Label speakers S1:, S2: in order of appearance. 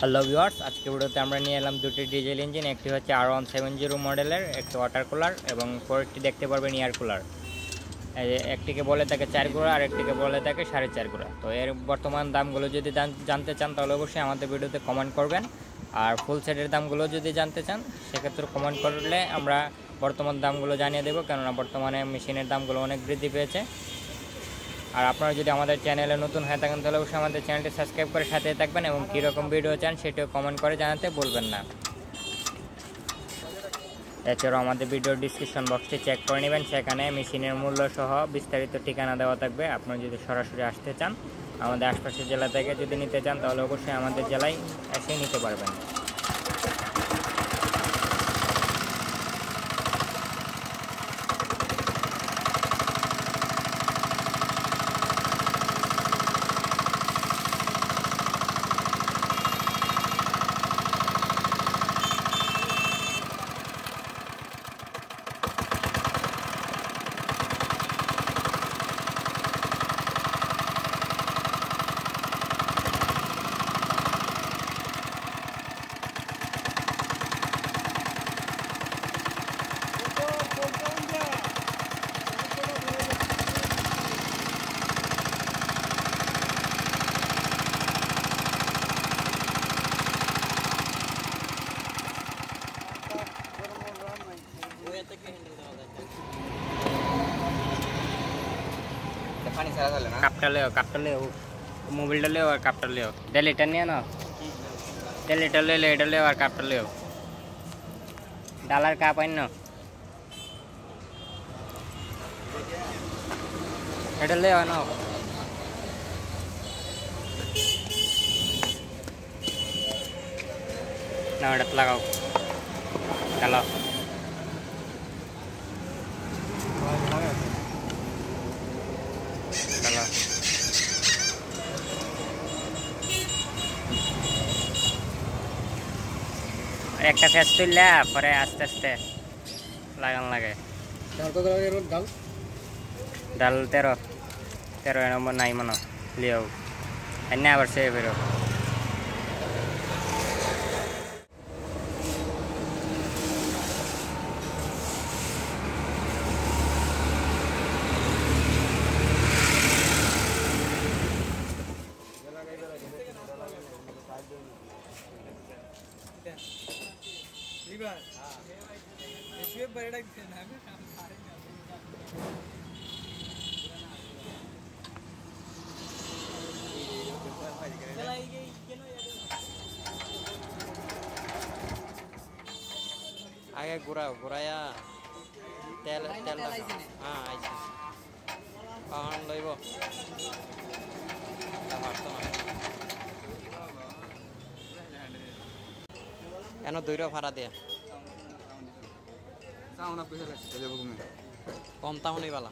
S1: Hello viewers, আজকে ভিডিওতে আমরা নিয়ে এলাম দুটি ডিজেল ইঞ্জিন। একটি হচ্ছে R170 মডেলের একটি ওয়াটার কুলার এবং পরেরটি দেখতে পারবেন এয়ার কুলার। একটিকে বলে থাকে 4 গুঁড়া আর একটিকে বলে থাকে 4.5 গুঁড়া। তো এর বর্তমান দামগুলো যদি জানতে চান তাহলে অবশ্যই আমাদের ভিডিওতে কমেন্ট করবেন। আর ফুল সেটের দামগুলো যদি জানতে চান সেক্ষেত্রে কমেন্ট করলে আমরা বর্তমান দামগুলো জানিয়ে দেবো, কেননা বর্তমানে মেশিনের দামগুলো অনেক বৃদ্ধি পেয়েছে। আর আপনারা যদি আমাদের চ্যানেলে নতুন হয়ে থাকেন তাহলে অবশ্যই আমাদের চ্যানেলটি সাবস্ক্রাইব করে সাথে থাকবেন এবং কীরকম ভিডিও চান সেটিও কমেন্ট করে জানাতে ভুলবেন না। এছাড়াও আমাদের ভিডিওর ডিসক্রিপশন বক্সটি চেক করে নেবেন, সেখানে মেশিনের মূল্য সহ বিস্তারিত ঠিকানা দেওয়া থাকবে। আপনারা যদি সরাসরি আসতে চান, আমাদের আশপাশের জেলা থেকে যদি নিতে চান তাহলে অবশ্যই আমাদের জেলায় এসে নিতে পারবেন। কাপটা লেও মোবাইলটা লেও আর কাপটা লেও এটা নিয়ে না, এটা লেও, এটা লেও আর কাপটা লেও, ডালার কাপ আইন না, এটা লেও না, না এটা লাগাও চালাও। একটা ফেস তুললে পরে আস্তে আস্তে লাগান লাগে। ডাল 13 নম্বর নাই মনে লিও এনে আবার সে বেরো। আগে ঘুরাইয়া তেল হ্যাঁ আইছে পাহান লইব এন দুইটা ভাড়া দিয়ে কম তাহলে বালা